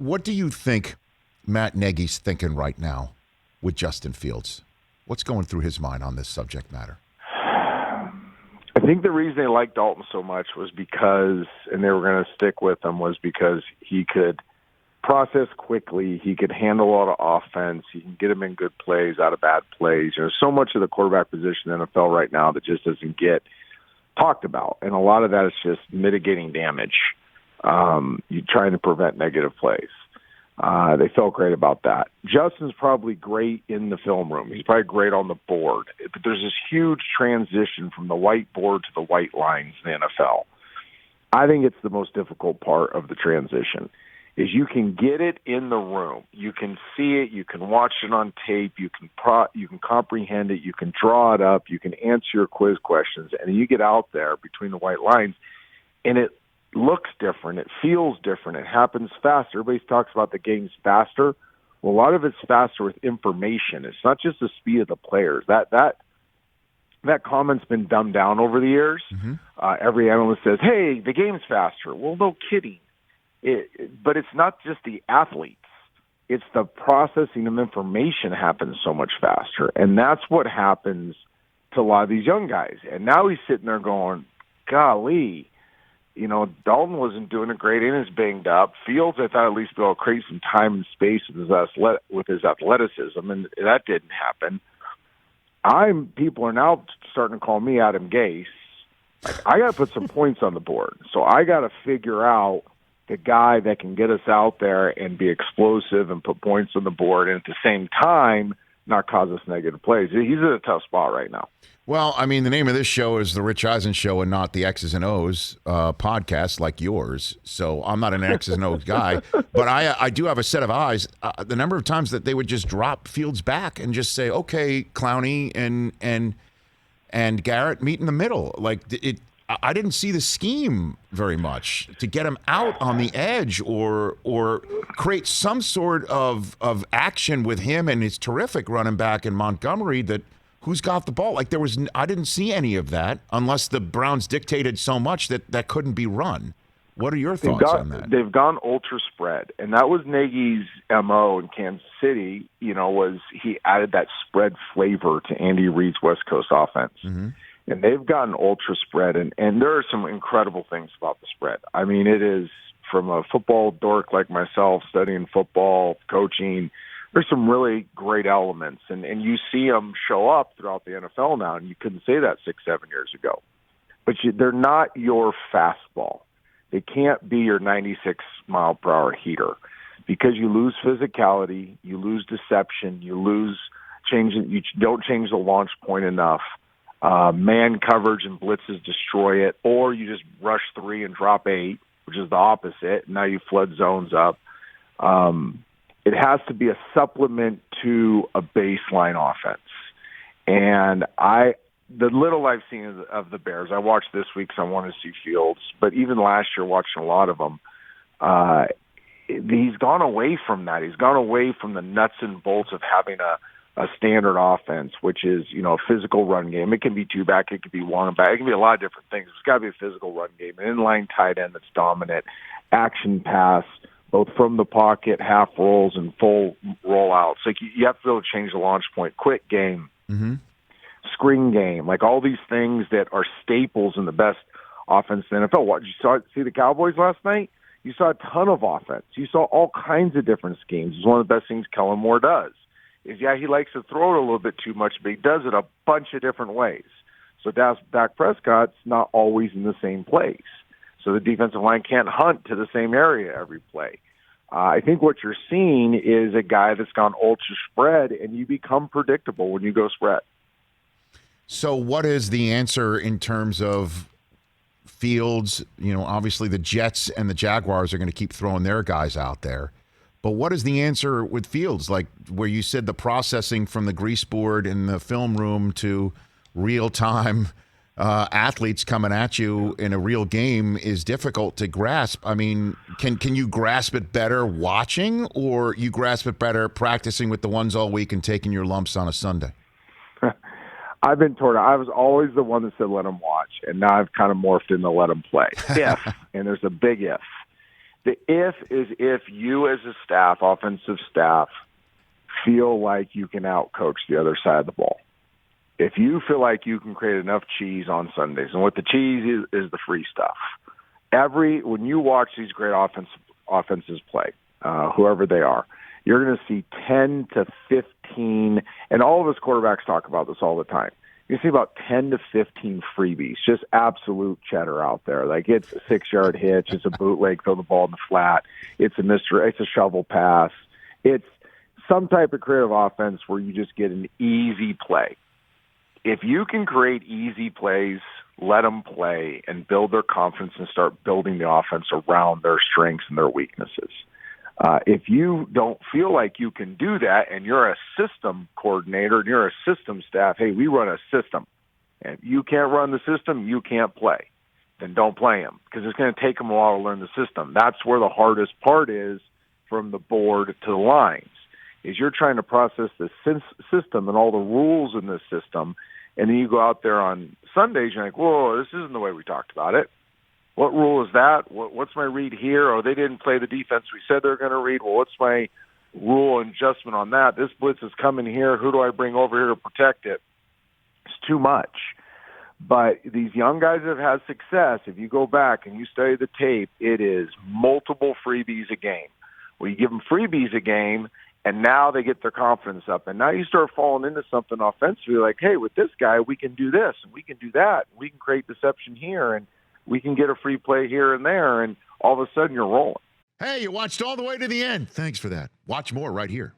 What do you think Matt Nagy's thinking right now with Justin Fields? What's going through his mind on this subject matter? I think the reason they liked Dalton so much was because, and they were going to stick with him, was because he could process quickly. He could handle a lot of offense. He can get him in good plays out of bad plays. There's so much of the quarterback position in the NFL right now that just doesn't get talked about, and a lot of that is just mitigating damage. You're trying to prevent negative plays. They felt great about that. Justin's probably great in the film room. He's probably great on the board. But there's this huge transition from the whiteboard to the white lines in the NFL. I think it's the most difficult part of the transition, is you can get it in the room. You can see it. You can watch it on tape. You can comprehend it. You can draw it up. You can answer your quiz questions. And you get out there between the white lines, and it looks different. It feels different. It happens faster. Everybody talks about the game's faster. Well, a lot of it's faster with information. It's not just the speed of the players. That comment's been dumbed down over the years. Mm-hmm. Every analyst says, hey, the game's faster. Well, no kidding. But it's not just the athletes. It's the processing of information happens so much faster. And that's what happens to a lot of these young guys. And now he's sitting there going, golly, Dalton wasn't doing a great and is banged up. Fields, I thought at least be able to create some time and space with his athleticism, and that didn't happen. People are now starting to call me Adam Gase. I got to put some points on the board. So I got to figure out the guy that can get us out there and be explosive and put points on the board, and at the same time not cause us negative plays. He's in a tough spot right now. Well, I mean, the name of this show is the Rich Eisen Show and not the X's and O's podcast like yours. So I'm not an X's and O's guy, but I do have a set of eyes. The number of times that they would just drop Fields back and just say, okay, Clowney and Garrett meet in the middle. Like I didn't see the scheme very much to get him out on the edge or create some sort of action with him and his terrific running back in Montgomery that who's got the ball. Like I didn't see any of that unless the Browns dictated so much that couldn't be run. What are your thoughts on that? They've gone ultra spread, and that was Nagy's MO in Kansas City, was he added that spread flavor to Andy Reid's West Coast offense. Mm-hmm. And they've gotten ultra spread, and there are some incredible things about the spread. I mean, it is, from a football dork like myself, studying football, coaching, there's some really great elements. And you see them show up throughout the NFL now, and you couldn't say that 6-7 years ago. But they're not your fastball. They can't be your 96-mile-per-hour heater because you lose physicality, you lose deception, you don't change the launch point enough. Man coverage and blitzes destroy it, or you just rush 3 and drop 8, which is the opposite. Now you flood zones up. It has to be a supplement to a baseline offense. And the little I've seen of the Bears, I watched this week because I wanted to see Fields, but even last year watching a lot of them, he's gone away from that. He's gone away from the nuts and bolts of having a standard offense, which is, a physical run game. It can be two back, it can be one back, it can be a lot of different things. It's got to be a physical run game, an inline tight end that's dominant, action pass, both from the pocket, half rolls, and full rollouts. Like you have to be able to change the launch point, quick game, mm-hmm. screen game, like all these things that are staples in the best offense in the NFL. What you see the Cowboys last night? You saw a ton of offense. You saw all kinds of different schemes. It's one of the best things Kellen Moore does. He likes to throw it a little bit too much, but he does it a bunch of different ways. So Dak Prescott's not always in the same place. So the defensive line can't hunt to the same area every play. I think what you're seeing is a guy that's gone ultra spread, and you become predictable when you go spread. So what is the answer in terms of Fields? Obviously the Jets and the Jaguars are going to keep throwing their guys out there. But what is the answer with Fields? Like where you said the processing from the grease board in the film room to real-time athletes coming at you in a real game is difficult to grasp. I mean, can you grasp it better watching, or you grasp it better practicing with the ones all week and taking your lumps on a Sunday? I've been told I was always the one that said let them watch, and now I've kind of morphed into let them play. And there's a big if. The if is if you as a staff, offensive staff, feel like you can outcoach the other side of the ball. If you feel like you can create enough cheese on Sundays, and what the cheese is the free stuff. When you watch these great offenses play, whoever they are, you're going to see 10 to 15, and all of us quarterbacks talk about this all the time. You see about 10 to 15 freebies, just absolute cheddar out there. Like it's a 6-yard hitch, it's a bootleg, throw the ball in the flat, it's a shovel pass, it's some type of creative offense where you just get an easy play. If you can create easy plays, let them play and build their confidence and start building the offense around their strengths and their weaknesses. If you don't feel like you can do that and you're a system coordinator and you're a system staff, hey, we run a system. And if you can't run the system, you can't play. Then don't play them because it's going to take them a while to learn the system. That's where the hardest part is from the board to the lines, is you're trying to process the system and all the rules in the system, and then you go out there on Sundays, you're like, whoa, this isn't the way we talked about it. What rule is that? What's my read here? Oh, they didn't play the defense we said they're going to read. Well, what's my rule and adjustment on that? This blitz is coming here. Who do I bring over here to protect it? It's too much. But these young guys that have had success, if you go back and you study the tape, it is multiple freebies a game. Well, you give them freebies a game, and now they get their confidence up. And now you start falling into something offensively like, hey, with this guy, we can do this, and we can do that. And we can create deception here, and we can get a free play here and there, and all of a sudden you're rolling. Hey, you watched all the way to the end. Thanks for that. Watch more right here.